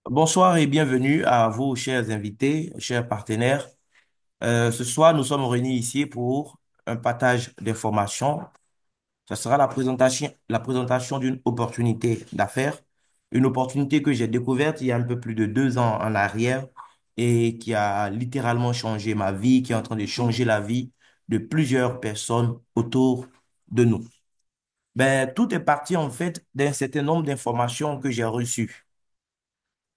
Bonsoir et bienvenue à vous, chers invités, chers partenaires. Ce soir, nous sommes réunis ici pour un partage d'informations. Ce sera la présentation d'une opportunité d'affaires, une opportunité que j'ai découverte il y a un peu plus de 2 ans en arrière et qui a littéralement changé ma vie, qui est en train de changer la vie de plusieurs personnes autour de nous. Ben, tout est parti en fait d'un certain nombre d'informations que j'ai reçues.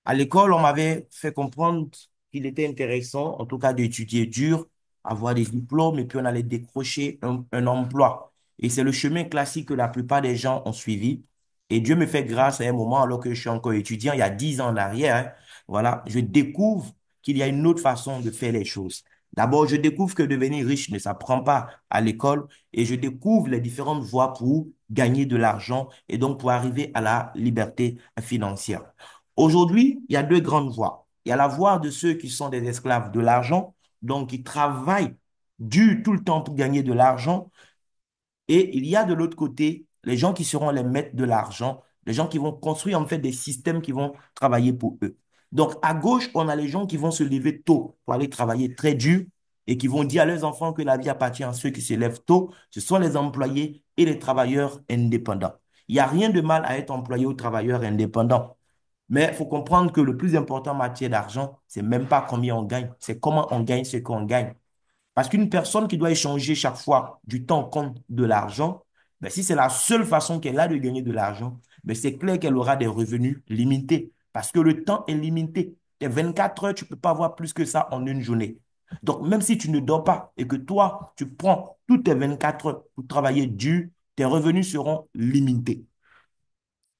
À l'école, on m'avait fait comprendre qu'il était intéressant, en tout cas, d'étudier dur, avoir des diplômes, et puis on allait décrocher un emploi. Et c'est le chemin classique que la plupart des gens ont suivi. Et Dieu me fait grâce à un moment, alors que je suis encore étudiant, il y a 10 ans en arrière, hein, voilà, je découvre qu'il y a une autre façon de faire les choses. D'abord, je découvre que devenir riche ne s'apprend pas à l'école et je découvre les différentes voies pour gagner de l'argent et donc pour arriver à la liberté financière. Aujourd'hui, il y a deux grandes voies. Il y a la voie de ceux qui sont des esclaves de l'argent, donc qui travaillent dur tout le temps pour gagner de l'argent. Et il y a de l'autre côté les gens qui seront les maîtres de l'argent, les gens qui vont construire en fait des systèmes qui vont travailler pour eux. Donc à gauche, on a les gens qui vont se lever tôt pour aller travailler très dur et qui vont dire à leurs enfants que la vie appartient à ceux qui se lèvent tôt. Ce sont les employés et les travailleurs indépendants. Il n'y a rien de mal à être employé ou travailleur indépendant. Mais il faut comprendre que le plus important en matière d'argent, c'est même pas combien on gagne, c'est comment on gagne ce qu'on gagne. Parce qu'une personne qui doit échanger chaque fois du temps contre de l'argent, ben, si c'est la seule façon qu'elle a de gagner de l'argent, ben, c'est clair qu'elle aura des revenus limités. Parce que le temps est limité. Tes 24 heures, tu ne peux pas avoir plus que ça en une journée. Donc, même si tu ne dors pas et que toi, tu prends toutes tes 24 heures pour travailler dur, tes revenus seront limités.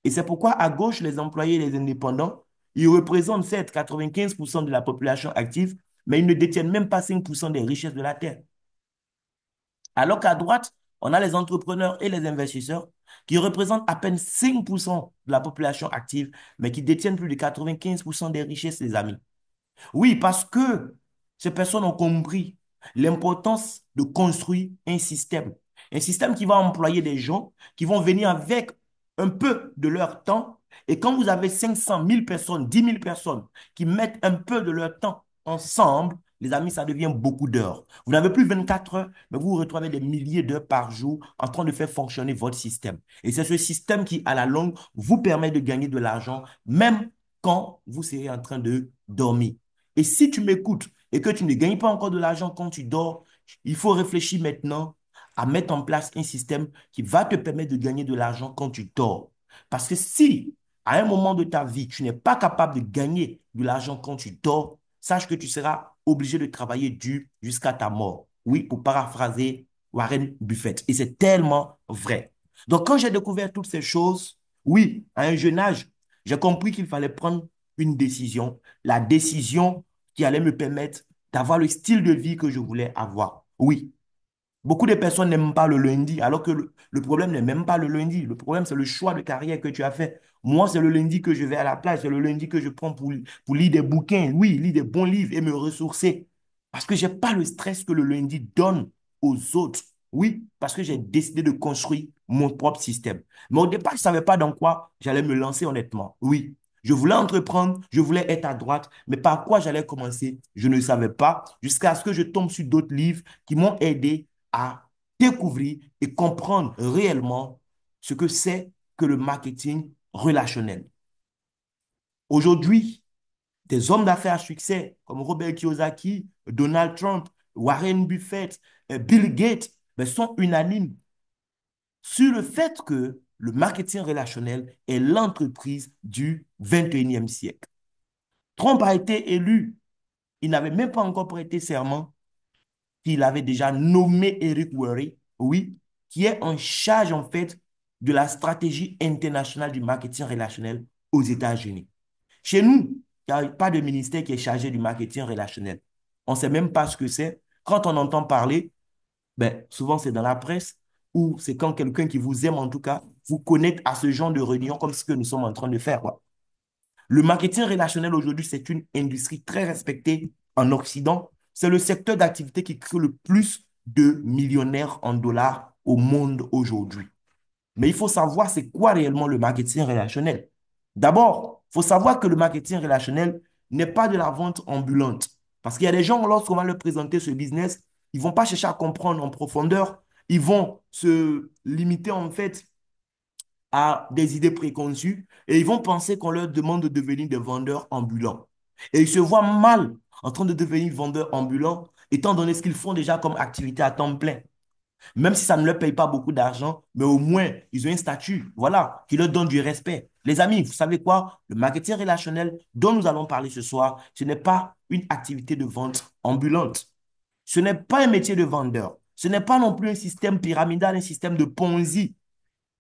Et c'est pourquoi à gauche, les employés et les indépendants, ils représentent certes 95% de la population active, mais ils ne détiennent même pas 5% des richesses de la Terre. Alors qu'à droite, on a les entrepreneurs et les investisseurs qui représentent à peine 5% de la population active, mais qui détiennent plus de 95% des richesses, les amis. Oui, parce que ces personnes ont compris l'importance de construire un système qui va employer des gens qui vont venir avec un peu de leur temps. Et quand vous avez 500 000 personnes, 10 000 personnes qui mettent un peu de leur temps ensemble, les amis, ça devient beaucoup d'heures. Vous n'avez plus 24 heures, mais vous vous retrouvez des milliers d'heures par jour en train de faire fonctionner votre système. Et c'est ce système qui, à la longue, vous permet de gagner de l'argent, même quand vous serez en train de dormir. Et si tu m'écoutes et que tu ne gagnes pas encore de l'argent quand tu dors, il faut réfléchir maintenant à mettre en place un système qui va te permettre de gagner de l'argent quand tu dors. Parce que si, à un moment de ta vie, tu n'es pas capable de gagner de l'argent quand tu dors, sache que tu seras obligé de travailler dur jusqu'à ta mort. Oui, pour paraphraser Warren Buffett. Et c'est tellement vrai. Donc, quand j'ai découvert toutes ces choses, oui, à un jeune âge, j'ai compris qu'il fallait prendre une décision, la décision qui allait me permettre d'avoir le style de vie que je voulais avoir. Oui, beaucoup de personnes n'aiment pas le lundi, alors que le problème n'est même pas le lundi. Le problème, c'est le choix de carrière que tu as fait. Moi, c'est le lundi que je vais à la plage, c'est le lundi que je prends pour lire des bouquins, oui, lire des bons livres et me ressourcer. Parce que je n'ai pas le stress que le lundi donne aux autres. Oui, parce que j'ai décidé de construire mon propre système. Mais au départ, je ne savais pas dans quoi j'allais me lancer honnêtement. Oui, je voulais entreprendre, je voulais être à droite, mais par quoi j'allais commencer, je ne savais pas, jusqu'à ce que je tombe sur d'autres livres qui m'ont aidé à découvrir et comprendre réellement ce que c'est que le marketing relationnel. Aujourd'hui, des hommes d'affaires à succès comme Robert Kiyosaki, Donald Trump, Warren Buffett, Bill Gates ben, sont unanimes sur le fait que le marketing relationnel est l'entreprise du 21e siècle. Trump a été élu, il n'avait même pas encore prêté serment, qu'il avait déjà nommé Eric Worre, oui, qui est en charge en fait de la stratégie internationale du marketing relationnel aux États-Unis. Chez nous, il n'y a pas de ministère qui est chargé du marketing relationnel. On ne sait même pas ce que c'est. Quand on entend parler, ben, souvent c'est dans la presse ou c'est quand quelqu'un qui vous aime en tout cas vous connecte à ce genre de réunion comme ce que nous sommes en train de faire, quoi. Le marketing relationnel aujourd'hui, c'est une industrie très respectée en Occident. C'est le secteur d'activité qui crée le plus de millionnaires en dollars au monde aujourd'hui. Mais il faut savoir c'est quoi réellement le marketing relationnel. D'abord, faut savoir que le marketing relationnel n'est pas de la vente ambulante. Parce qu'il y a des gens, lorsqu'on va leur présenter ce business, ils ne vont pas chercher à comprendre en profondeur. Ils vont se limiter en fait à des idées préconçues et ils vont penser qu'on leur demande de devenir des vendeurs ambulants. Et ils se voient mal en train de devenir vendeurs ambulants, étant donné ce qu'ils font déjà comme activité à temps plein. Même si ça ne leur paye pas beaucoup d'argent, mais au moins, ils ont un statut, voilà, qui leur donne du respect. Les amis, vous savez quoi? Le marketing relationnel dont nous allons parler ce soir, ce n'est pas une activité de vente ambulante. Ce n'est pas un métier de vendeur. Ce n'est pas non plus un système pyramidal, un système de Ponzi.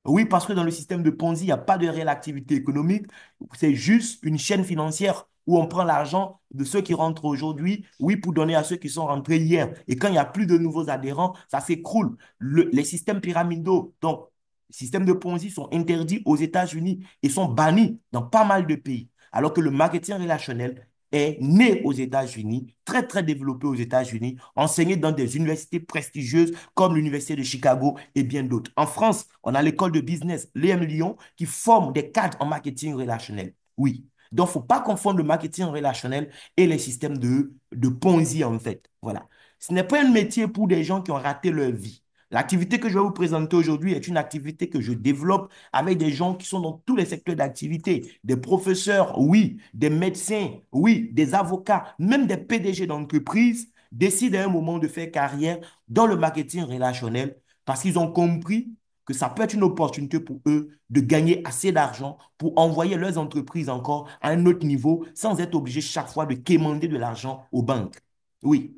Oui, parce que dans le système de Ponzi, il n'y a pas de réelle activité économique. C'est juste une chaîne financière où on prend l'argent de ceux qui rentrent aujourd'hui, oui, pour donner à ceux qui sont rentrés hier. Et quand il n'y a plus de nouveaux adhérents, ça s'écroule. Les systèmes pyramidaux, donc les systèmes de Ponzi sont interdits aux États-Unis et sont bannis dans pas mal de pays. Alors que le marketing relationnel est né aux États-Unis, très, très développé aux États-Unis, enseigné dans des universités prestigieuses comme l'Université de Chicago et bien d'autres. En France, on a l'école de business, l'EM Lyon, qui forme des cadres en marketing relationnel. Oui. Donc, il ne faut pas confondre le marketing relationnel et les systèmes de Ponzi, en fait. Voilà. Ce n'est pas un métier pour des gens qui ont raté leur vie. L'activité que je vais vous présenter aujourd'hui est une activité que je développe avec des gens qui sont dans tous les secteurs d'activité. Des professeurs, oui, des médecins, oui, des avocats, même des PDG d'entreprises décident à un moment de faire carrière dans le marketing relationnel parce qu'ils ont compris que ça peut être une opportunité pour eux de gagner assez d'argent pour envoyer leurs entreprises encore à un autre niveau sans être obligés chaque fois de quémander de l'argent aux banques. Oui.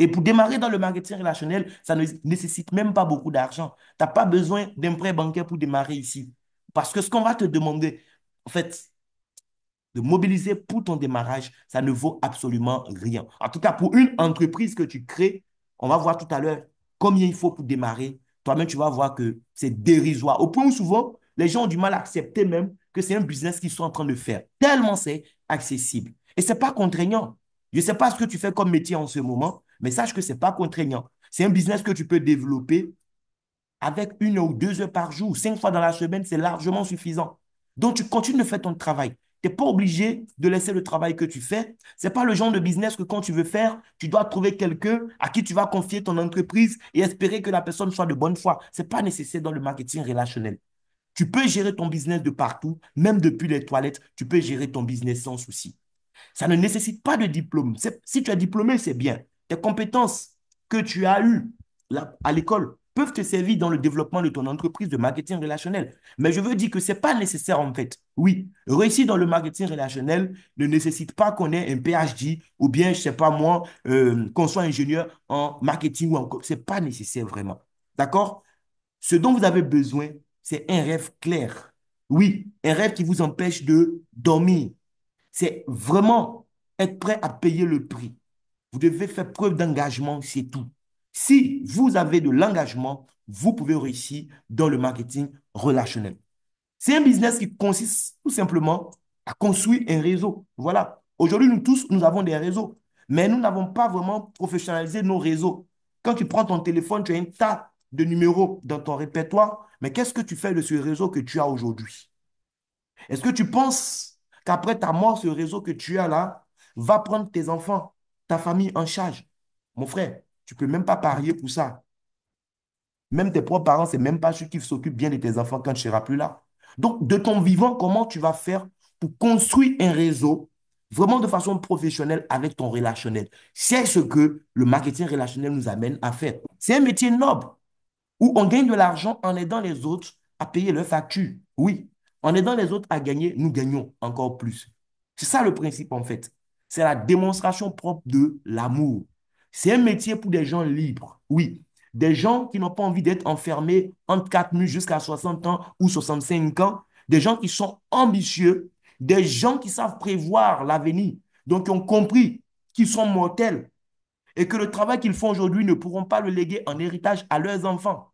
Et pour démarrer dans le marketing relationnel, ça ne nécessite même pas beaucoup d'argent. Tu n'as pas besoin d'un prêt bancaire pour démarrer ici. Parce que ce qu'on va te demander, en fait, de mobiliser pour ton démarrage, ça ne vaut absolument rien. En tout cas, pour une entreprise que tu crées, on va voir tout à l'heure combien il faut pour démarrer. Toi-même, tu vas voir que c'est dérisoire. Au point où souvent, les gens ont du mal à accepter même que c'est un business qu'ils sont en train de faire, tellement c'est accessible. Et ce n'est pas contraignant. Je ne sais pas ce que tu fais comme métier en ce moment, mais sache que ce n'est pas contraignant. C'est un business que tu peux développer avec 1 ou 2 heures par jour, 5 fois dans la semaine, c'est largement suffisant. Donc, tu continues de faire ton travail. Tu n'es pas obligé de laisser le travail que tu fais. Ce n'est pas le genre de business que quand tu veux faire, tu dois trouver quelqu'un à qui tu vas confier ton entreprise et espérer que la personne soit de bonne foi. Ce n'est pas nécessaire dans le marketing relationnel. Tu peux gérer ton business de partout, même depuis les toilettes, tu peux gérer ton business sans souci. Ça ne nécessite pas de diplôme. Si tu es diplômé, c'est bien. Tes compétences que tu as eues à l'école peuvent te servir dans le développement de ton entreprise de marketing relationnel. Mais je veux dire que ce n'est pas nécessaire en fait. Oui, réussir dans le marketing relationnel ne nécessite pas qu'on ait un PhD ou bien, je ne sais pas moi, qu'on soit ingénieur en marketing ou en... Ce n'est pas nécessaire vraiment. D'accord? Ce dont vous avez besoin, c'est un rêve clair. Oui, un rêve qui vous empêche de dormir. C'est vraiment être prêt à payer le prix. Vous devez faire preuve d'engagement, c'est tout. Si vous avez de l'engagement, vous pouvez réussir dans le marketing relationnel. C'est un business qui consiste tout simplement à construire un réseau. Voilà. Aujourd'hui, nous tous, nous avons des réseaux, mais nous n'avons pas vraiment professionnalisé nos réseaux. Quand tu prends ton téléphone, tu as un tas de numéros dans ton répertoire, mais qu'est-ce que tu fais de ce réseau que tu as aujourd'hui? Est-ce que tu penses qu'après ta mort, ce réseau que tu as là va prendre tes enfants, ta famille en charge? Mon frère, tu ne peux même pas parier pour ça. Même tes propres parents, c'est même pas ceux qui s'occupent bien de tes enfants quand tu ne seras plus là. Donc, de ton vivant, comment tu vas faire pour construire un réseau vraiment de façon professionnelle avec ton relationnel? C'est ce que le marketing relationnel nous amène à faire. C'est un métier noble où on gagne de l'argent en aidant les autres à payer leurs factures. Oui, en aidant les autres à gagner, nous gagnons encore plus. C'est ça le principe en fait. C'est la démonstration propre de l'amour. C'est un métier pour des gens libres. Oui, des gens qui n'ont pas envie d'être enfermés entre 4 murs jusqu'à 60 ans ou 65 ans. Des gens qui sont ambitieux. Des gens qui savent prévoir l'avenir. Donc, qui ont compris qu'ils sont mortels et que le travail qu'ils font aujourd'hui ne pourront pas le léguer en héritage à leurs enfants.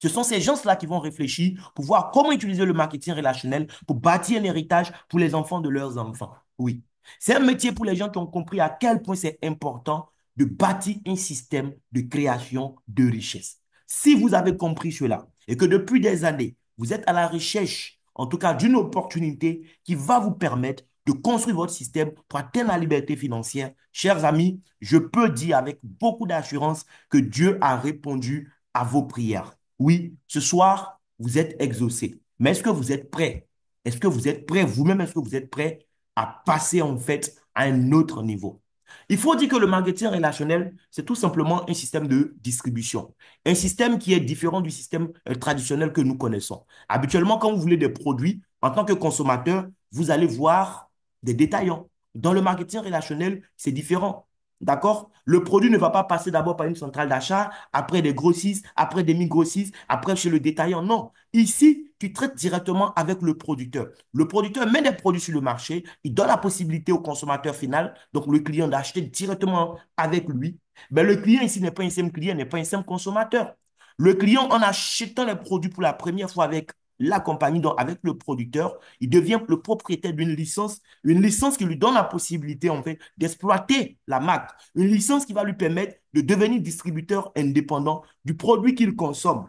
Ce sont ces gens-là qui vont réfléchir pour voir comment utiliser le marketing relationnel pour bâtir un héritage pour les enfants de leurs enfants. Oui. C'est un métier pour les gens qui ont compris à quel point c'est important de bâtir un système de création de richesse. Si vous avez compris cela et que depuis des années, vous êtes à la recherche en tout cas d'une opportunité qui va vous permettre de construire votre système pour atteindre la liberté financière. Chers amis, je peux dire avec beaucoup d'assurance que Dieu a répondu à vos prières. Oui, ce soir, vous êtes exaucés. Mais est-ce que vous êtes prêts? Est-ce que vous êtes prêts vous-même? Est-ce que vous êtes prêts à passer en fait à un autre niveau? Il faut dire que le marketing relationnel, c'est tout simplement un système de distribution. Un système qui est différent du système traditionnel que nous connaissons. Habituellement, quand vous voulez des produits, en tant que consommateur, vous allez voir des détaillants. Dans le marketing relationnel, c'est différent. D'accord? Le produit ne va pas passer d'abord par une centrale d'achat, après des grossistes, après des mi-grossistes, après chez le détaillant. Non. Ici, tu traites directement avec le producteur. Le producteur met des produits sur le marché, il donne la possibilité au consommateur final, donc le client, d'acheter directement avec lui. Mais le client ici n'est pas un simple client, n'est pas un simple consommateur. Le client, en achetant les produits pour la première fois avec la compagnie, donc avec le producteur, il devient le propriétaire d'une licence, une licence qui lui donne la possibilité en fait d'exploiter la marque, une licence qui va lui permettre de devenir distributeur indépendant du produit qu'il consomme.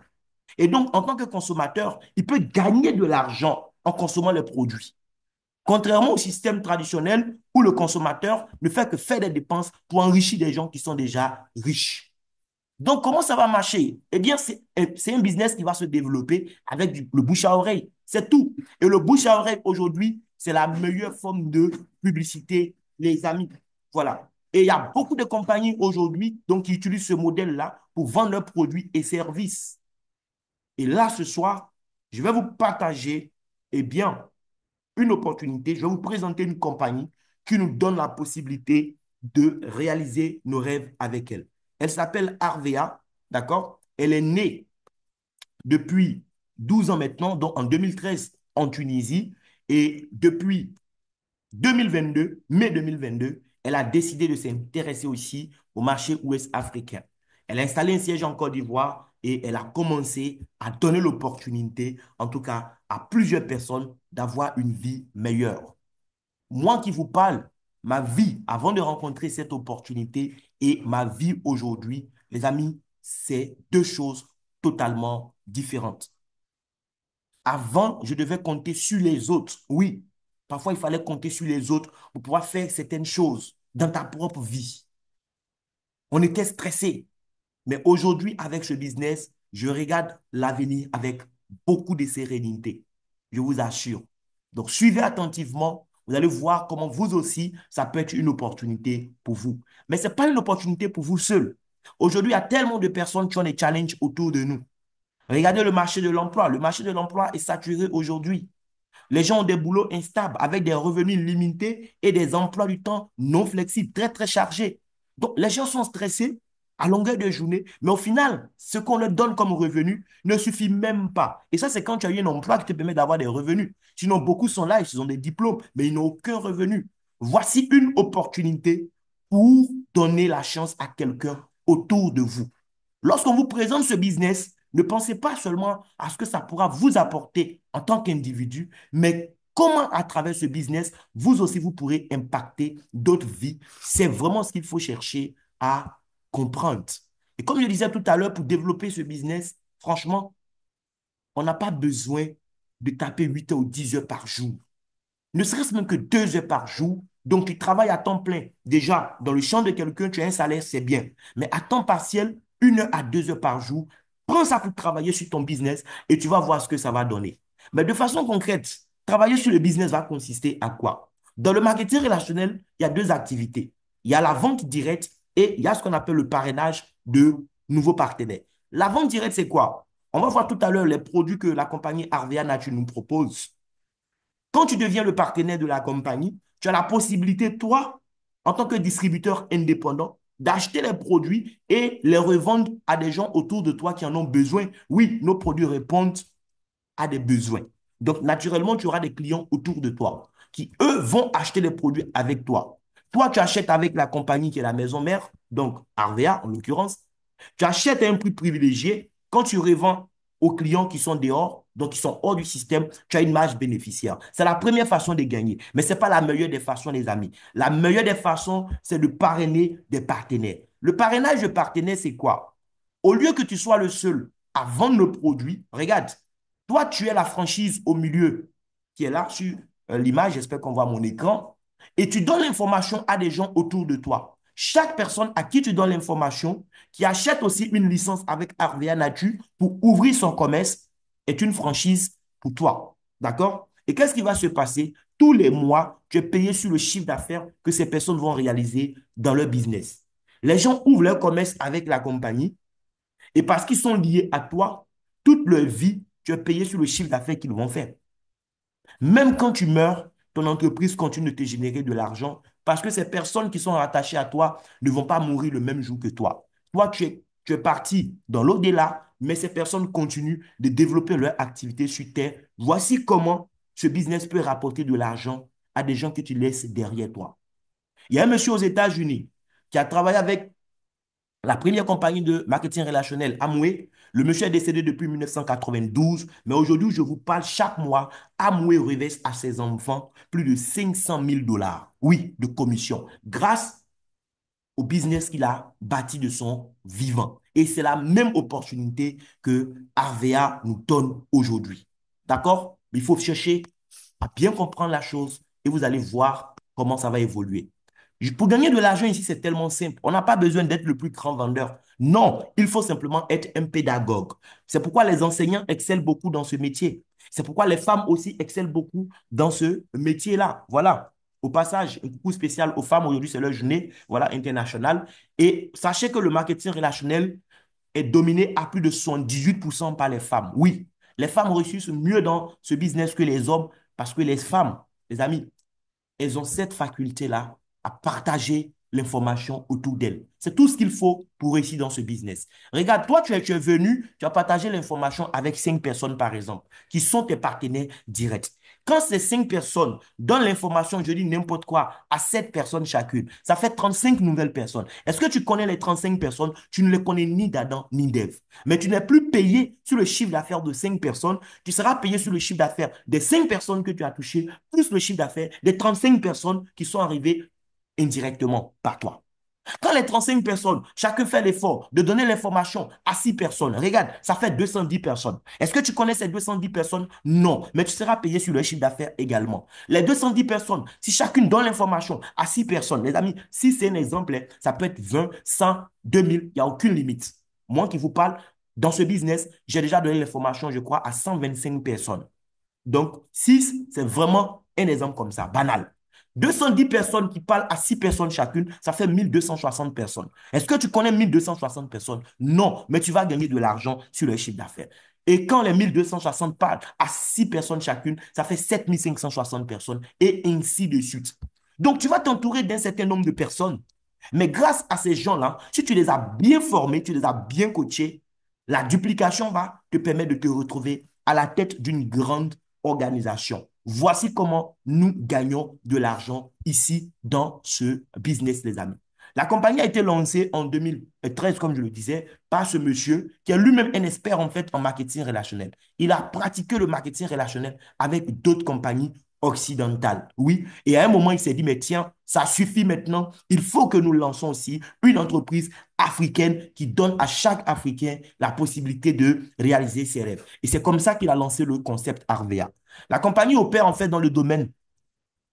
Et donc, en tant que consommateur, il peut gagner de l'argent en consommant les produits. Contrairement au système traditionnel où le consommateur ne fait que faire des dépenses pour enrichir des gens qui sont déjà riches. Donc, comment ça va marcher? Eh bien, c'est un business qui va se développer avec le bouche à oreille. C'est tout. Et le bouche à oreille, aujourd'hui, c'est la meilleure forme de publicité, les amis. Voilà. Et il y a beaucoup de compagnies aujourd'hui donc, qui utilisent ce modèle-là pour vendre leurs produits et services. Et là, ce soir, je vais vous partager, eh bien, une opportunité. Je vais vous présenter une compagnie qui nous donne la possibilité de réaliser nos rêves avec elle. Elle s'appelle Arvea, d'accord? Elle est née depuis 12 ans maintenant, donc en 2013 en Tunisie. Et depuis 2022, mai 2022, elle a décidé de s'intéresser aussi au marché ouest africain. Elle a installé un siège en Côte d'Ivoire et elle a commencé à donner l'opportunité, en tout cas à plusieurs personnes, d'avoir une vie meilleure. Moi qui vous parle, ma vie avant de rencontrer cette opportunité et ma vie aujourd'hui, les amis, c'est deux choses totalement différentes. Avant, je devais compter sur les autres. Oui, parfois il fallait compter sur les autres pour pouvoir faire certaines choses dans ta propre vie. On était stressé. Mais aujourd'hui, avec ce business, je regarde l'avenir avec beaucoup de sérénité. Je vous assure. Donc, suivez attentivement. Vous allez voir comment vous aussi, ça peut être une opportunité pour vous. Mais ce n'est pas une opportunité pour vous seul. Aujourd'hui, il y a tellement de personnes qui ont des challenges autour de nous. Regardez le marché de l'emploi. Le marché de l'emploi est saturé aujourd'hui. Les gens ont des boulots instables avec des revenus limités et des emplois du temps non flexibles, très, très chargés. Donc, les gens sont stressés à longueur de journée, mais au final, ce qu'on leur donne comme revenu ne suffit même pas. Et ça, c'est quand tu as eu un emploi qui te permet d'avoir des revenus. Sinon, beaucoup sont là, ils ont des diplômes, mais ils n'ont aucun revenu. Voici une opportunité pour donner la chance à quelqu'un autour de vous. Lorsqu'on vous présente ce business, ne pensez pas seulement à ce que ça pourra vous apporter en tant qu'individu, mais comment à travers ce business, vous aussi, vous pourrez impacter d'autres vies. C'est vraiment ce qu'il faut chercher à comprendre. Et comme je disais tout à l'heure, pour développer ce business, franchement, on n'a pas besoin de taper 8 heures ou 10 heures par jour. Ne serait-ce même que 2 heures par jour. Donc, tu travailles à temps plein. Déjà, dans le champ de quelqu'un, tu as un salaire, c'est bien. Mais à temps partiel, 1 heure à 2 heures par jour, prends ça pour travailler sur ton business et tu vas voir ce que ça va donner. Mais de façon concrète, travailler sur le business va consister à quoi? Dans le marketing relationnel, il y a deux activités. Il y a la vente directe et il y a ce qu'on appelle le parrainage de nouveaux partenaires. La vente directe, c'est quoi? On va voir tout à l'heure les produits que la compagnie Arvea Nature nous propose. Quand tu deviens le partenaire de la compagnie, tu as la possibilité, toi, en tant que distributeur indépendant, d'acheter les produits et les revendre à des gens autour de toi qui en ont besoin. Oui, nos produits répondent à des besoins. Donc, naturellement, tu auras des clients autour de toi qui, eux, vont acheter les produits avec toi. Toi, tu achètes avec la compagnie qui est la maison mère, donc Arvea en l'occurrence. Tu achètes à un prix privilégié. Quand tu revends aux clients qui sont dehors, donc qui sont hors du système, tu as une marge bénéficiaire. C'est la première façon de gagner. Mais ce n'est pas la meilleure des façons, les amis. La meilleure des façons, c'est de parrainer des partenaires. Le parrainage de partenaires, c'est quoi? Au lieu que tu sois le seul à vendre le produit, regarde, toi, tu es la franchise au milieu. qui est là sur l'image, j'espère qu'on voit mon écran, et tu donnes l'information à des gens autour de toi. Chaque personne à qui tu donnes l'information, qui achète aussi une licence avec RVA Nature pour ouvrir son commerce, est une franchise pour toi. D'accord? Et qu'est-ce qui va se passer? Tous les mois, tu es payé sur le chiffre d'affaires que ces personnes vont réaliser dans leur business. Les gens ouvrent leur commerce avec la compagnie et parce qu'ils sont liés à toi, toute leur vie, tu es payé sur le chiffre d'affaires qu'ils vont faire. Même quand tu meurs, ton entreprise continue de te générer de l'argent parce que ces personnes qui sont rattachées à toi ne vont pas mourir le même jour que toi. Toi, tu es parti dans l'au-delà, mais ces personnes continuent de développer leur activité sur Terre. Voici comment ce business peut rapporter de l'argent à des gens que tu laisses derrière toi. Il y a un monsieur aux États-Unis qui a travaillé avec la première compagnie de marketing relationnel, Amway. Le monsieur est décédé depuis 1992, mais aujourd'hui, je vous parle chaque mois, Amway reverse à ses enfants plus de 500 000 dollars, oui, de commission, grâce au business qu'il a bâti de son vivant. Et c'est la même opportunité que RVA nous donne aujourd'hui. D'accord? Il faut chercher à bien comprendre la chose et vous allez voir comment ça va évoluer. Pour gagner de l'argent ici, c'est tellement simple. On n'a pas besoin d'être le plus grand vendeur. Non, il faut simplement être un pédagogue. C'est pourquoi les enseignants excellent beaucoup dans ce métier. C'est pourquoi les femmes aussi excellent beaucoup dans ce métier-là. Voilà. Au passage, un coucou spécial aux femmes. Aujourd'hui, c'est leur journée, voilà, internationale. Et sachez que le marketing relationnel est dominé à plus de 78% par les femmes. Oui, les femmes réussissent mieux dans ce business que les hommes parce que les femmes, les amis, elles ont cette faculté-là à partager l'information autour d'elles. C'est tout ce qu'il faut pour réussir dans ce business. Regarde, toi, tu es venu, tu as partagé l'information avec 5 personnes, par exemple, qui sont tes partenaires directs. Quand ces 5 personnes donnent l'information, je dis n'importe quoi, à 7 personnes chacune, ça fait 35 nouvelles personnes. Est-ce que tu connais les 35 personnes? Tu ne les connais ni d'Adam ni d'Ève. Mais tu n'es plus payé sur le chiffre d'affaires de 5 personnes, tu seras payé sur le chiffre d'affaires des 5 personnes que tu as touchées, plus le chiffre d'affaires des 35 personnes qui sont arrivées indirectement par toi. Quand les 35 personnes, chacun fait l'effort de donner l'information à 6 personnes, regarde, ça fait 210 personnes. Est-ce que tu connais ces 210 personnes? Non, mais tu seras payé sur le chiffre d'affaires également. Les 210 personnes, si chacune donne l'information à 6 personnes, les amis, si c'est un exemple, ça peut être 20, 100, 2000, il n'y a aucune limite. Moi qui vous parle, dans ce business, j'ai déjà donné l'information, je crois, à 125 personnes. Donc, 6, c'est vraiment un exemple comme ça, banal. 210 personnes qui parlent à 6 personnes chacune, ça fait 1260 personnes. Est-ce que tu connais 1260 personnes? Non, mais tu vas gagner de l'argent sur le chiffre d'affaires. Et quand les 1260 parlent à 6 personnes chacune, ça fait 7560 personnes et ainsi de suite. Donc, tu vas t'entourer d'un certain nombre de personnes. Mais grâce à ces gens-là, si tu les as bien formés, tu les as bien coachés, la duplication va te permettre de te retrouver à la tête d'une grande organisation. Voici comment nous gagnons de l'argent ici dans ce business, les amis. La compagnie a été lancée en 2013, comme je le disais, par ce monsieur qui est lui-même un expert en fait en marketing relationnel. Il a pratiqué le marketing relationnel avec d'autres compagnies occidentales. Oui, et à un moment, il s'est dit, mais tiens, ça suffit maintenant. Il faut que nous lançons aussi une entreprise africaine qui donne à chaque Africain la possibilité de réaliser ses rêves. Et c'est comme ça qu'il a lancé le concept Arvea. La compagnie opère en fait dans le domaine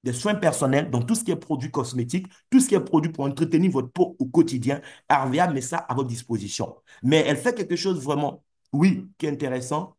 des soins personnels, donc tout ce qui est produit cosmétique, tout ce qui est produit pour entretenir votre peau au quotidien. Arvea met ça à votre disposition. Mais elle fait quelque chose vraiment, oui, qui est intéressant,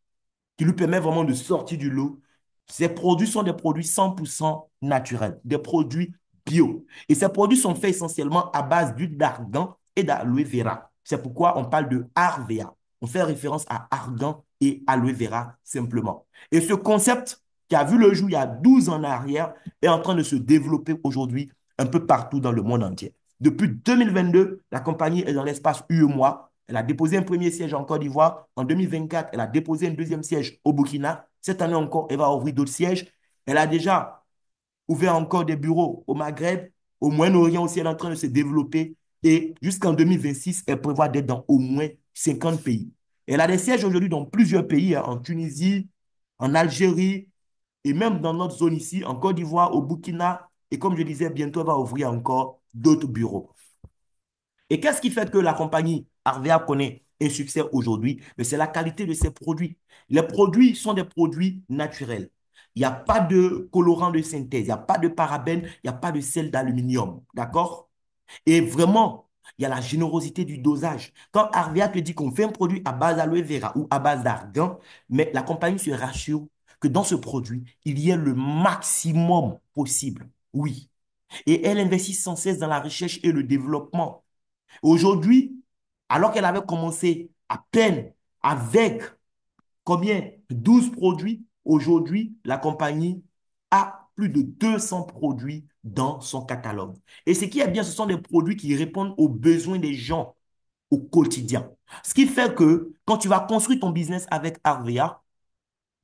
qui lui permet vraiment de sortir du lot. Ces produits sont des produits 100% naturels, des produits bio. Et ces produits sont faits essentiellement à base d'huile d'argan et d'aloe vera. C'est pourquoi on parle de Arvea. On fait référence à argan et aloe vera simplement. Et ce concept qui a vu le jour il y a 12 ans en arrière est en train de se développer aujourd'hui un peu partout dans le monde entier. Depuis 2022, la compagnie est dans l'espace UEMOA. Elle a déposé un premier siège en Côte d'Ivoire. En 2024, elle a déposé un deuxième siège au Burkina. Cette année encore, elle va ouvrir d'autres sièges. Elle a déjà ouvert encore des bureaux au Maghreb, au Moyen-Orient aussi, elle est en train de se développer. Et jusqu'en 2026, elle prévoit d'être dans au moins 50 pays. Elle a des sièges aujourd'hui dans plusieurs pays, hein, en Tunisie, en Algérie, et même dans notre zone ici, en Côte d'Ivoire, au Burkina. Et comme je disais, bientôt, elle va ouvrir encore d'autres bureaux. Et qu'est-ce qui fait que la compagnie Arvea connaît un succès aujourd'hui? C'est la qualité de ses produits. Les produits sont des produits naturels. Il n'y a pas de colorant de synthèse, il n'y a pas de parabènes, il n'y a pas de sel d'aluminium. D'accord? Et vraiment, il y a la générosité du dosage. Quand Arvia te dit qu'on fait un produit à base d'aloe vera ou à base d'argan, mais la compagnie se rassure que dans ce produit, il y ait le maximum possible. Oui. Et elle investit sans cesse dans la recherche et le développement. Aujourd'hui, alors qu'elle avait commencé à peine avec combien? 12 produits. Aujourd'hui, la compagnie a plus de 200 produits dans son catalogue. Et ce qui est bien, ce sont des produits qui répondent aux besoins des gens au quotidien. Ce qui fait que quand tu vas construire ton business avec Arvea,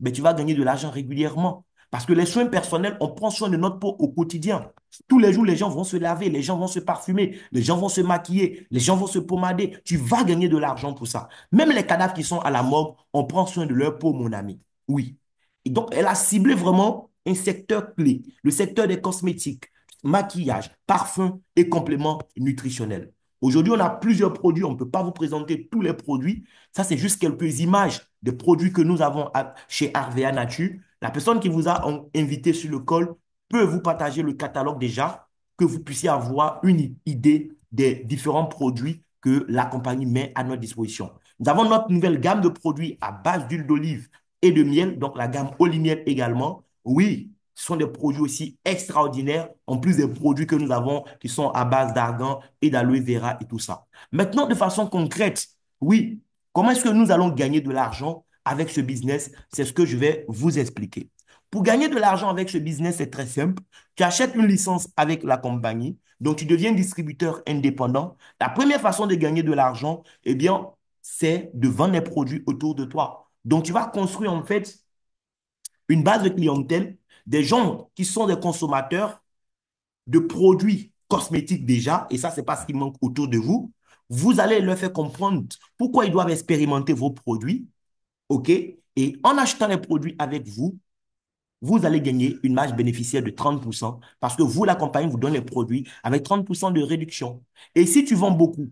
ben, tu vas gagner de l'argent régulièrement. Parce que les soins personnels, on prend soin de notre peau au quotidien. Tous les jours, les gens vont se laver, les gens vont se parfumer, les gens vont se maquiller, les gens vont se pomader. Tu vas gagner de l'argent pour ça. Même les cadavres qui sont à la morgue, on prend soin de leur peau, mon ami. Oui. Et donc, elle a ciblé vraiment un secteur clé, le secteur des cosmétiques, maquillage, parfum et compléments nutritionnels. Aujourd'hui, on a plusieurs produits. On ne peut pas vous présenter tous les produits. Ça, c'est juste quelques images des produits que nous avons chez Arvea Nature. La personne qui vous a invité sur le call peut vous partager le catalogue déjà, que vous puissiez avoir une idée des différents produits que la compagnie met à notre disposition. Nous avons notre nouvelle gamme de produits à base d'huile d'olive et de miel, donc la gamme Olimiel également. Oui, ce sont des produits aussi extraordinaires, en plus des produits que nous avons qui sont à base d'argan et d'aloe vera et tout ça. Maintenant, de façon concrète, oui, comment est-ce que nous allons gagner de l'argent avec ce business? C'est ce que je vais vous expliquer. Pour gagner de l'argent avec ce business, c'est très simple. Tu achètes une licence avec la compagnie, donc tu deviens distributeur indépendant. La première façon de gagner de l'argent, eh bien, c'est de vendre des produits autour de toi. Donc, tu vas construire en fait une base de clientèle, des gens qui sont des consommateurs de produits cosmétiques déjà, et ça, c'est pas ce qui manque autour de vous. Vous allez leur faire comprendre pourquoi ils doivent expérimenter vos produits, OK? Et en achetant les produits avec vous, vous allez gagner une marge bénéficiaire de 30% parce que vous, la compagnie, vous donne les produits avec 30% de réduction. Et si tu vends beaucoup,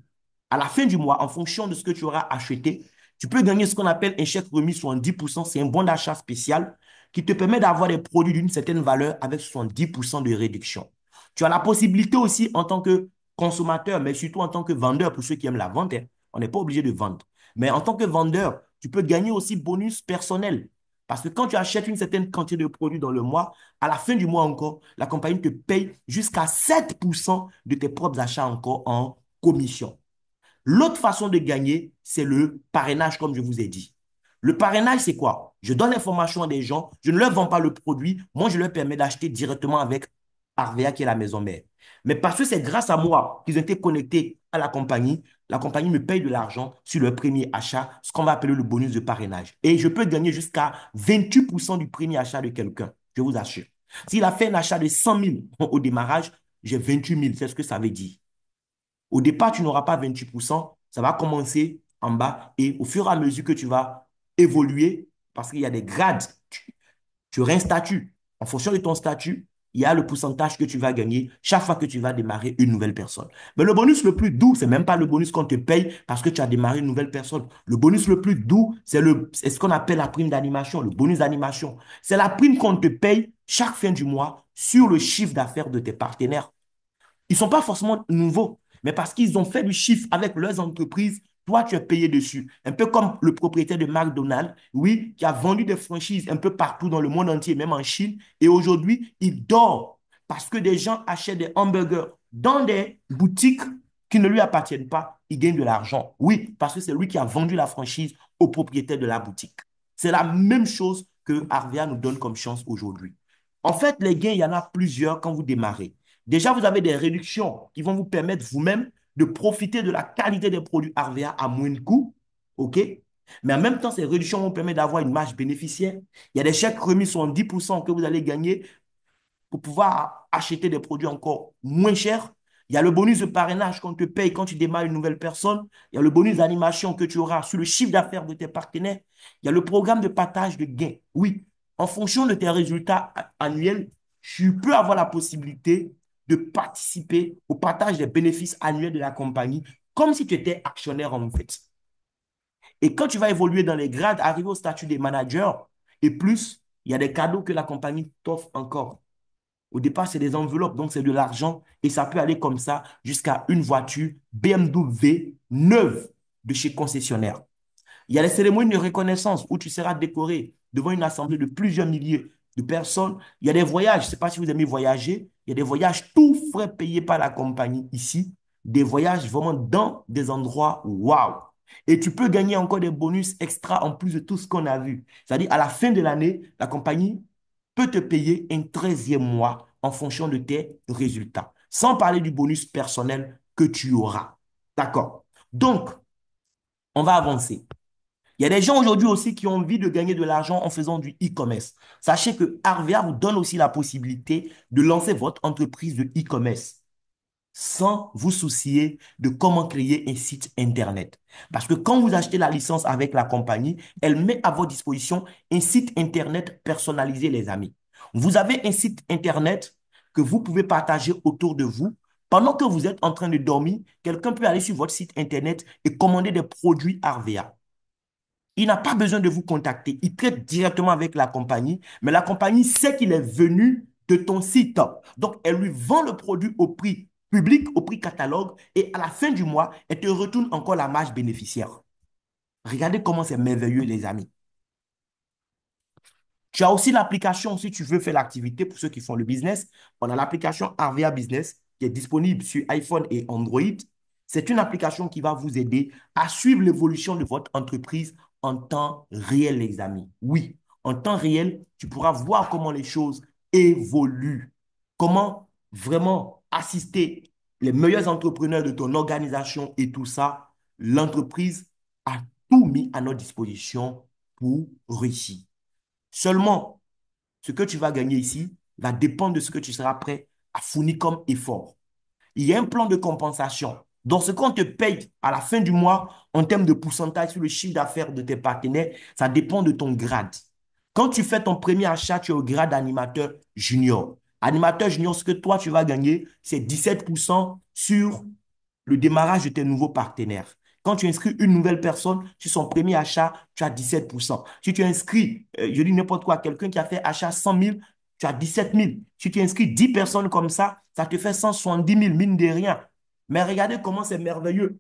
à la fin du mois, en fonction de ce que tu auras acheté, tu peux gagner ce qu'on appelle un chèque remis 70%. C'est un bon d'achat spécial qui te permet d'avoir des produits d'une certaine valeur avec 70% de réduction. Tu as la possibilité aussi en tant que consommateur, mais surtout en tant que vendeur, pour ceux qui aiment la vente, hein. On n'est pas obligé de vendre. Mais en tant que vendeur, tu peux gagner aussi bonus personnel. Parce que quand tu achètes une certaine quantité de produits dans le mois, à la fin du mois encore, la compagnie te paye jusqu'à 7% de tes propres achats encore en commission. L'autre façon de gagner, c'est le parrainage, comme je vous ai dit. Le parrainage, c'est quoi? Je donne l'information à des gens, je ne leur vends pas le produit, moi, je leur permets d'acheter directement avec Arvea, qui est la maison mère. Mais parce que c'est grâce à moi qu'ils ont été connectés à la compagnie me paye de l'argent sur le premier achat, ce qu'on va appeler le bonus de parrainage. Et je peux gagner jusqu'à 28% du premier achat de quelqu'un, je vous assure. S'il a fait un achat de 100 000 au démarrage, j'ai 28 000, c'est ce que ça veut dire. Au départ, tu n'auras pas 28%, ça va commencer en bas et au fur et à mesure que tu vas évoluer, parce qu'il y a des grades, tu auras un statut. En fonction de ton statut, il y a le pourcentage que tu vas gagner chaque fois que tu vas démarrer une nouvelle personne. Mais le bonus le plus doux, c'est même pas le bonus qu'on te paye parce que tu as démarré une nouvelle personne. Le bonus le plus doux, c'est ce qu'on appelle la prime d'animation, le bonus d'animation. C'est la prime qu'on te paye chaque fin du mois sur le chiffre d'affaires de tes partenaires. Ils ne sont pas forcément nouveaux, mais parce qu'ils ont fait du chiffre avec leurs entreprises, toi, tu es payé dessus. Un peu comme le propriétaire de McDonald's, oui, qui a vendu des franchises un peu partout dans le monde entier, même en Chine, et aujourd'hui, il dort parce que des gens achètent des hamburgers dans des boutiques qui ne lui appartiennent pas. Il gagne de l'argent. Oui, parce que c'est lui qui a vendu la franchise au propriétaire de la boutique. C'est la même chose que Arvia nous donne comme chance aujourd'hui. En fait, les gains, il y en a plusieurs quand vous démarrez. Déjà, vous avez des réductions qui vont vous permettre vous-même de profiter de la qualité des produits Arvea à moins de coût. OK? Mais en même temps, ces réductions vont permettre d'avoir une marge bénéficiaire. Il y a des chèques remis sur 10% que vous allez gagner pour pouvoir acheter des produits encore moins chers. Il y a le bonus de parrainage qu'on te paye quand tu démarres une nouvelle personne. Il y a le bonus d'animation que tu auras sur le chiffre d'affaires de tes partenaires. Il y a le programme de partage de gains. Oui, en fonction de tes résultats annuels, tu peux avoir la possibilité de participer au partage des bénéfices annuels de la compagnie comme si tu étais actionnaire en fait. Et quand tu vas évoluer dans les grades, arriver au statut des managers et plus, Il y a des cadeaux que la compagnie t'offre encore. Au départ, c'est des enveloppes, donc c'est de l'argent et ça peut aller comme ça jusqu'à une voiture BMW neuve de chez concessionnaire. Il y a les cérémonies de reconnaissance où tu seras décoré devant une assemblée de plusieurs milliers de personnes. Il y a des voyages, je ne sais pas si vous aimez voyager, il y a des voyages tout frais payés par la compagnie ici, des voyages vraiment dans des endroits waouh. Et tu peux gagner encore des bonus extra en plus de tout ce qu'on a vu. C'est-à-dire, à la fin de l'année, la compagnie peut te payer un 13e mois en fonction de tes résultats, sans parler du bonus personnel que tu auras. D'accord. Donc, on va avancer. Il y a des gens aujourd'hui aussi qui ont envie de gagner de l'argent en faisant du e-commerce. Sachez que Harvea vous donne aussi la possibilité de lancer votre entreprise de e-commerce sans vous soucier de comment créer un site Internet. Parce que quand vous achetez la licence avec la compagnie, elle met à votre disposition un site Internet personnalisé, les amis. Vous avez un site Internet que vous pouvez partager autour de vous. Pendant que vous êtes en train de dormir, quelqu'un peut aller sur votre site Internet et commander des produits Harvea. Il n'a pas besoin de vous contacter. Il traite directement avec la compagnie, mais la compagnie sait qu'il est venu de ton site. Donc, elle lui vend le produit au prix public, au prix catalogue, et à la fin du mois, elle te retourne encore la marge bénéficiaire. Regardez comment c'est merveilleux, les amis. Tu as aussi l'application, si tu veux faire l'activité, pour ceux qui font le business, on a l'application Harvea Business qui est disponible sur iPhone et Android. C'est une application qui va vous aider à suivre l'évolution de votre entreprise en temps réel, les amis. Oui, en temps réel, tu pourras voir comment les choses évoluent, comment vraiment assister les meilleurs entrepreneurs de ton organisation et tout ça. L'entreprise a tout mis à notre disposition pour réussir. Seulement, ce que tu vas gagner ici va dépendre de ce que tu seras prêt à fournir comme effort. Il y a un plan de compensation. Donc, ce qu'on te paye à la fin du mois en termes de pourcentage sur le chiffre d'affaires de tes partenaires, ça dépend de ton grade. Quand tu fais ton premier achat, tu es au grade animateur junior. Animateur junior, ce que toi, tu vas gagner, c'est 17% sur le démarrage de tes nouveaux partenaires. Quand tu inscris une nouvelle personne sur son premier achat, tu as 17%. Si tu inscris, je dis n'importe quoi, quelqu'un qui a fait achat 100 000, tu as 17 000. Si tu inscris 10 personnes comme ça te fait 170 000, mine de rien. Mais regardez comment c'est merveilleux.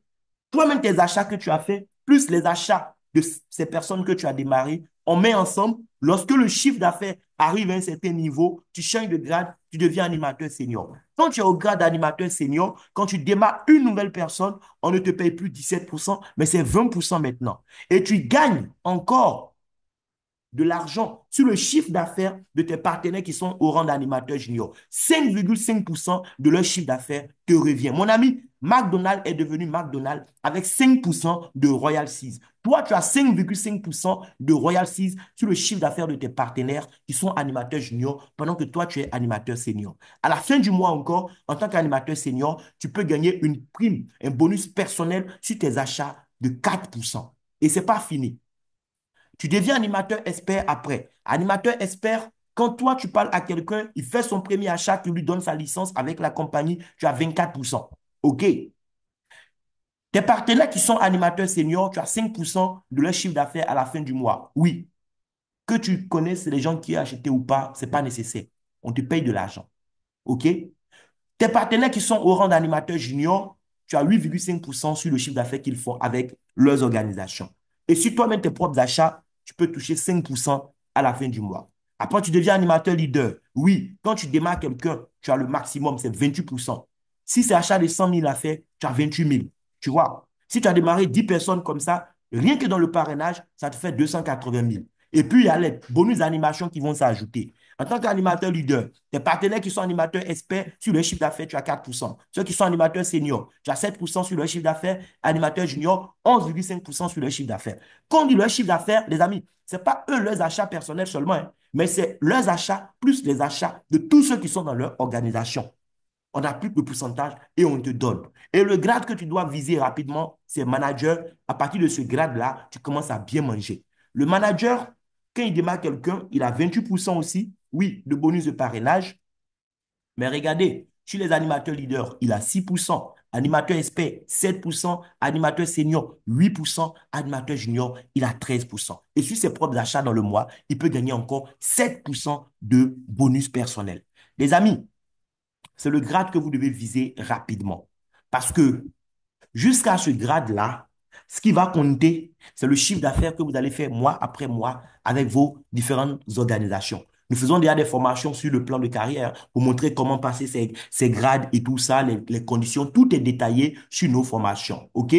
Toi-même, tes achats que tu as fait, plus les achats de ces personnes que tu as démarrées, on met ensemble. Lorsque le chiffre d'affaires arrive à un certain niveau, tu changes de grade, tu deviens animateur senior. Quand tu es au grade d'animateur senior, quand tu démarres une nouvelle personne, on ne te paye plus 17%, mais c'est 20% maintenant. Et tu gagnes encore de l'argent sur le chiffre d'affaires de tes partenaires qui sont au rang d'animateur junior. 5,5% de leur chiffre d'affaires te revient. Mon ami, McDonald's est devenu McDonald's avec 5% de royalties. Toi, tu as 5,5% de royalties sur le chiffre d'affaires de tes partenaires qui sont animateurs juniors pendant que toi, tu es animateur senior. À la fin du mois encore, en tant qu'animateur senior, tu peux gagner une prime, un bonus personnel sur tes achats de 4%. Et ce n'est pas fini. Tu deviens animateur expert après. Animateur expert, quand toi, tu parles à quelqu'un, il fait son premier achat, tu lui donnes sa licence avec la compagnie, tu as 24%. OK. Tes partenaires qui sont animateurs seniors, tu as 5% de leur chiffre d'affaires à la fin du mois. Oui. Que tu connaisses les gens qui ont acheté ou pas, ce n'est pas nécessaire. On te paye de l'argent. OK. Tes partenaires qui sont au rang d'animateur junior, tu as 8,5% sur le chiffre d'affaires qu'ils font avec leurs organisations. Et si toi-même tes propres achats, tu peux toucher 5% à la fin du mois. Après, tu deviens animateur leader. Oui, quand tu démarres quelqu'un, tu as le maximum, c'est 28%. Si c'est achat de 100 000 à faire, tu as 28 000. Tu vois, si tu as démarré 10 personnes comme ça, rien que dans le parrainage, ça te fait 280 000. Et puis, il y a les bonus d'animation qui vont s'ajouter. En tant qu'animateur leader, tes partenaires qui sont animateurs experts, sur le chiffre d'affaires, tu as 4%. Ceux qui sont animateurs seniors, tu as 7% sur le chiffre d'affaires. Animateurs juniors, 11,5% sur le chiffre d'affaires. Quand on dit leur chiffre d'affaires, les amis, ce n'est pas eux leurs achats personnels seulement, hein, mais c'est leurs achats plus les achats de tous ceux qui sont dans leur organisation. On applique le pourcentage et on te donne. Et le grade que tu dois viser rapidement, c'est manager. À partir de ce grade-là, tu commences à bien manger. Le manager, quand il démarre quelqu'un, il a 28% aussi, oui, de bonus de parrainage. Mais regardez, chez les animateurs leaders, il a 6%. Animateur expert, 7%. Animateur senior, 8%. Animateur junior, il a 13%. Et sur ses propres achats dans le mois, il peut gagner encore 7% de bonus personnel. Les amis, c'est le grade que vous devez viser rapidement. Parce que jusqu'à ce grade-là, ce qui va compter, c'est le chiffre d'affaires que vous allez faire mois après mois avec vos différentes organisations. Nous faisons déjà des formations sur le plan de carrière pour montrer comment passer ces grades et tout ça, les conditions. Tout est détaillé sur nos formations. OK?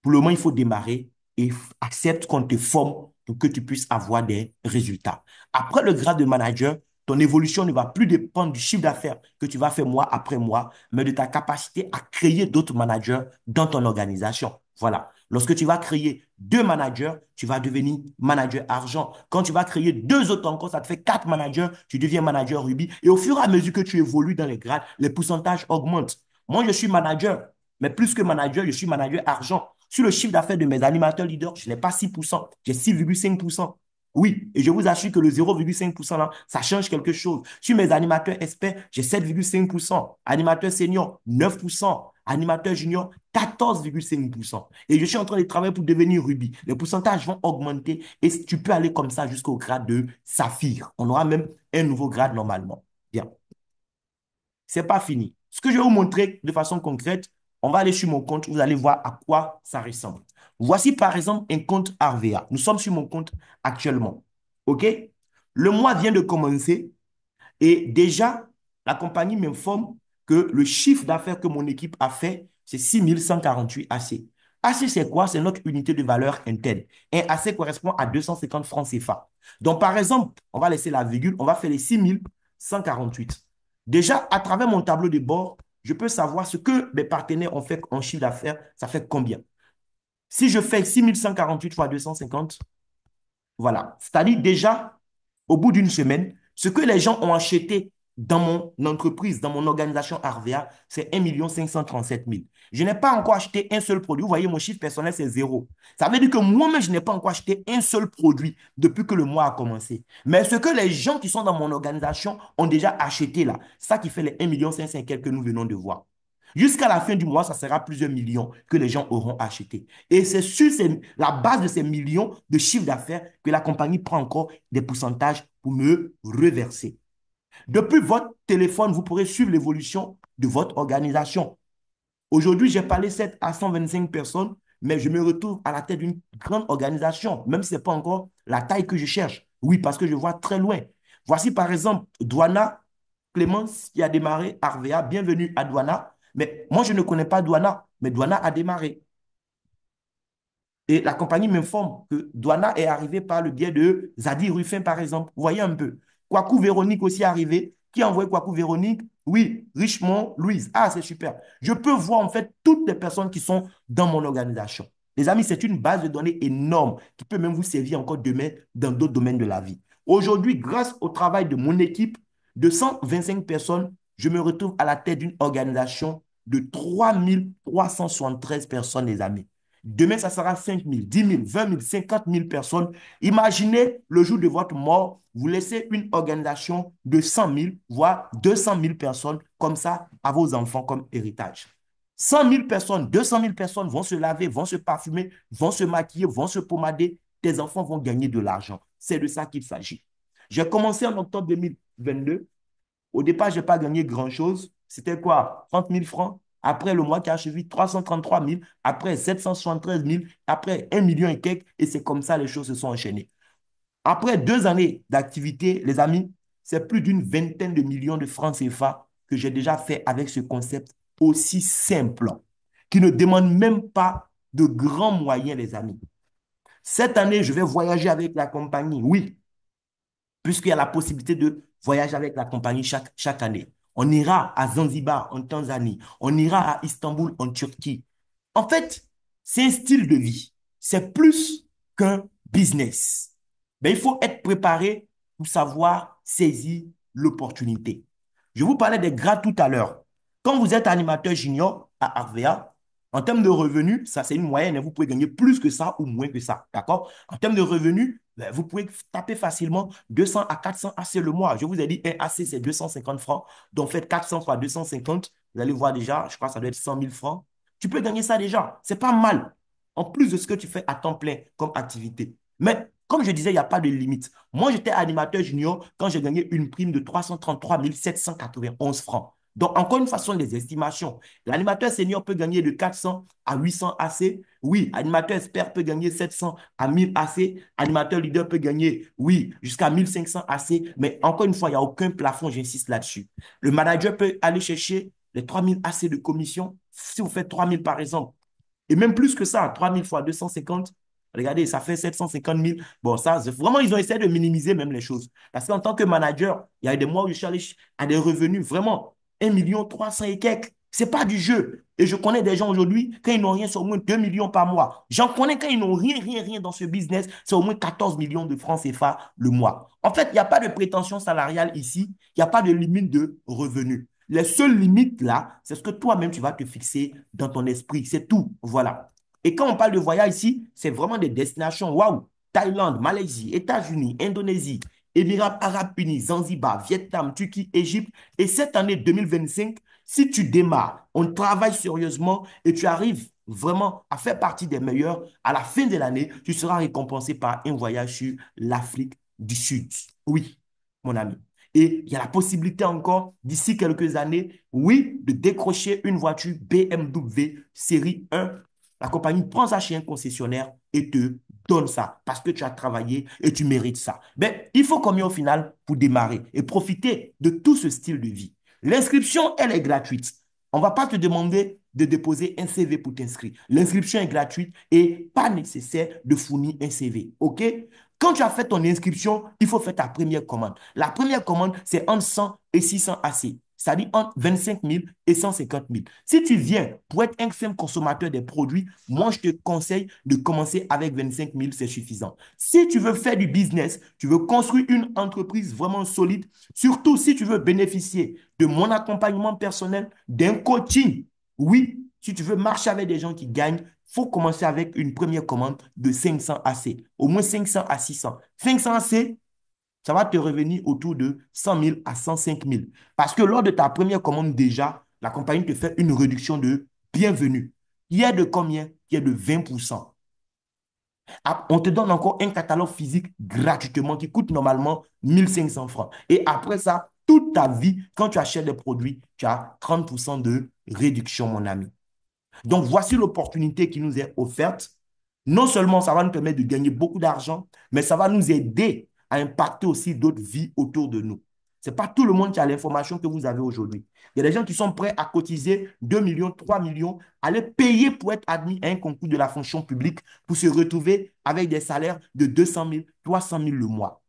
Pour le moment, il faut démarrer et accepte qu'on te forme pour que tu puisses avoir des résultats. Après le grade de manager, ton évolution ne va plus dépendre du chiffre d'affaires que tu vas faire mois après mois, mais de ta capacité à créer d'autres managers dans ton organisation. Voilà. Lorsque tu vas créer deux managers, tu vas devenir manager argent. Quand tu vas créer deux autres encore, ça te fait quatre managers, tu deviens manager rubis. Et au fur et à mesure que tu évolues dans les grades, les pourcentages augmentent. Moi, je suis manager, mais plus que manager, je suis manager argent. Sur le chiffre d'affaires de mes animateurs leaders, je n'ai pas 6%, j'ai 6,5%. Oui, et je vous assure que le 0,5% là, ça change quelque chose. Sur mes animateurs experts, j'ai 7,5%. Animateur senior, 9%. Animateur junior, 14,5%. Et je suis en train de travailler pour devenir Ruby. Les pourcentages vont augmenter et tu peux aller comme ça jusqu'au grade de Saphir. On aura même un nouveau grade normalement. Bien, c'est pas fini. Ce que je vais vous montrer de façon concrète, on va aller sur mon compte, vous allez voir à quoi ça ressemble. Voici par exemple un compte RVA. Nous sommes sur mon compte actuellement. OK? Le mois vient de commencer et déjà, la compagnie m'informe que le chiffre d'affaires que mon équipe a fait, c'est 6148 AC. AC, c'est quoi? C'est notre unité de valeur interne. Un AC correspond à 250 francs CFA. Donc, par exemple, on va laisser la virgule, on va faire les 6148. Déjà, à travers mon tableau de bord, je peux savoir ce que mes partenaires ont fait en chiffre d'affaires, ça fait combien. Si je fais 6148 fois 250, voilà. C'est-à-dire déjà, au bout d'une semaine, ce que les gens ont acheté dans mon entreprise, dans mon organisation RVA, c'est 1 537 000. Je n'ai pas encore acheté un seul produit. Vous voyez, mon chiffre personnel, c'est zéro. Ça veut dire que moi-même, je n'ai pas encore acheté un seul produit depuis que le mois a commencé. Mais ce que les gens qui sont dans mon organisation ont déjà acheté là, c'est ça qui fait les 1,5 million que nous venons de voir. Jusqu'à la fin du mois, ça sera plusieurs millions que les gens auront acheté. Et c'est sur la base de ces millions de chiffre d'affaires que la compagnie prend encore des pourcentages pour me reverser. Depuis votre téléphone, vous pourrez suivre l'évolution de votre organisation. Aujourd'hui, j'ai parlé 7 à 125 personnes, mais je me retrouve à la tête d'une grande organisation, même si ce n'est pas encore la taille que je cherche. Oui, parce que je vois très loin. Voici par exemple Douana Clémence qui a démarré RVA. Bienvenue à Douana. Mais moi, je ne connais pas Douana, mais Douana a démarré. Et la compagnie m'informe que Douana est arrivée par le biais de Zadi Ruffin, par exemple. Vous voyez un peu. Kwaku Véronique aussi est arrivé. Qui a envoyé Kwaku Véronique? Oui, Richemont Louise. Ah, c'est super. Je peux voir en fait toutes les personnes qui sont dans mon organisation. Les amis, c'est une base de données énorme qui peut même vous servir encore demain dans d'autres domaines de la vie. Aujourd'hui, grâce au travail de mon équipe de 125 personnes, je me retrouve à la tête d'une organisation de 3 373 personnes, les amis. Demain, ça sera 5 000, 10 000, 20 000, 50 000 personnes. Imaginez le jour de votre mort, vous laissez une organisation de 100 000, voire 200 000 personnes comme ça à vos enfants comme héritage. 100 000 personnes, 200 000 personnes vont se laver, vont se parfumer, vont se maquiller, vont se pommader. Tes enfants vont gagner de l'argent. C'est de ça qu'il s'agit. J'ai commencé en octobre 2022. Au départ, je n'ai pas gagné grand-chose. C'était quoi? 30 000 francs. Après, le mois qui a suivi, 333 000. Après, 773 000. Après, 1 million et quelques. Et c'est comme ça les choses se sont enchaînées. Après 2 années d'activité, les amis, c'est plus d'une vingtaine de millions de francs CFA que j'ai déjà fait avec ce concept aussi simple, qui ne demande même pas de grands moyens, les amis. Cette année, je vais voyager avec la compagnie. Oui, puisqu'il y a la possibilité de voyager avec la compagnie chaque année. On ira à Zanzibar, en Tanzanie. On ira à Istanbul, en Turquie. En fait, c'est un style de vie. C'est plus qu'un business. Mais il faut être préparé pour savoir saisir l'opportunité. Je vous parlais des grades tout à l'heure. Quand vous êtes animateur junior à RVA, en termes de revenus, ça c'est une moyenne, vous pouvez gagner plus que ça ou moins que ça. D'accord? En termes de revenus, vous pouvez taper facilement 200 à 400 AC le mois. Je vous ai dit, un AC, c'est 250 francs. Donc, faites 400 fois 250. vous allez voir déjà, je crois que ça doit être 100 000 francs. Tu peux gagner ça déjà. C'est pas mal. En plus de ce que tu fais à temps plein comme activité. Mais comme je disais, il n'y a pas de limite. Moi, j'étais animateur junior quand j'ai gagné une prime de 333 791 francs. Donc, encore une façon, des estimations. L'animateur senior peut gagner de 400 à 800 AC. Oui, animateur expert peut gagner 700 à 1000 AC. Animateur leader peut gagner, oui, jusqu'à 1500 AC. Mais encore une fois, il n'y a aucun plafond, j'insiste là-dessus. Le manager peut aller chercher les 3000 AC de commission. Si vous faites 3000 par exemple, et même plus que ça, 3000 fois 250. Regardez, ça fait 750 000. Bon, ça, vraiment, ils ont essayé de minimiser même les choses. Parce qu'en tant que manager, il y a des mois où je suis allé à des revenus vraiment 1 300 000 et quelques. Ce n'est pas du jeu. Et je connais des gens aujourd'hui, quand ils n'ont rien, c'est au moins 2 millions par mois. J'en connais quand ils n'ont rien, rien, rien dans ce business, c'est au moins 14 millions de francs CFA le mois. En fait, il n'y a pas de prétention salariale ici, il n'y a pas de limite de revenus. Les seules limites là, c'est ce que toi-même tu vas te fixer dans ton esprit. C'est tout. Voilà. Et quand on parle de voyage ici, c'est vraiment des destinations. Waouh! Thaïlande, Malaisie, États-Unis, Indonésie, Émirats Arabes Unis, Zanzibar, Vietnam, Turquie, Égypte. Et cette année 2025, si tu démarres, on travaille sérieusement et tu arrives vraiment à faire partie des meilleurs, à la fin de l'année, tu seras récompensé par un voyage sur l'Afrique du Sud. Oui, mon ami. Et il y a la possibilité encore, d'ici quelques années, oui, de décrocher une voiture BMW série 1. La compagnie prend ça chez un concessionnaire et te donne ça parce que tu as travaillé et tu mérites ça. Mais il faut combien au final pour démarrer et profiter de tout ce style de vie? L'inscription, elle est gratuite. On ne va pas te demander de déposer un CV pour t'inscrire. L'inscription est gratuite et pas nécessaire de fournir un CV. OK? Quand tu as fait ton inscription, il faut faire ta première commande. La première commande, c'est entre 100 et 600 AC. C'est-à-dire entre 25 000 et 150 000. Si tu viens pour être un simple consommateur des produits, moi, je te conseille de commencer avec 25 000, c'est suffisant. Si tu veux faire du business, tu veux construire une entreprise vraiment solide, surtout si tu veux bénéficier de mon accompagnement personnel, d'un coaching, oui, si tu veux marcher avec des gens qui gagnent, il faut commencer avec une première commande de 500 AC, au moins 500 à 600. 500 AC, ça va te revenir autour de 100 000 à 105 000. Parce que lors de ta première commande déjà, la compagnie te fait une réduction de bienvenue. Qui est de combien? Qui est de 20%. Ah, on te donne encore un catalogue physique gratuitement qui coûte normalement 1500 francs. Et après ça, toute ta vie, quand tu achètes des produits, tu as 30% de réduction, mon ami. Donc, voici l'opportunité qui nous est offerte. Non seulement ça va nous permettre de gagner beaucoup d'argent, mais ça va nous aider à impacter aussi d'autres vies autour de nous. Ce n'est pas tout le monde qui a l'information que vous avez aujourd'hui. Il y a des gens qui sont prêts à cotiser 2 millions, 3 millions, aller payer pour être admis à un concours de la fonction publique pour se retrouver avec des salaires de 200 000, 300 000 le mois.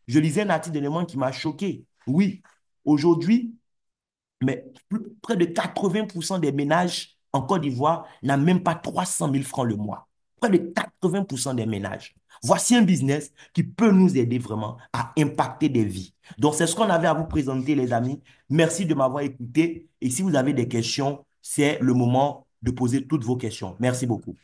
Je lisais un article d'élément qui m'a choqué. Oui, aujourd'hui, mais près de 80% des ménages en Côte d'Ivoire n'ont même pas 300 000 francs le mois. Près de 80% des ménages. Voici un business qui peut nous aider vraiment à impacter des vies. Donc, c'est ce qu'on avait à vous présenter, les amis. Merci de m'avoir écouté. Et si vous avez des questions, c'est le moment de poser toutes vos questions. Merci beaucoup.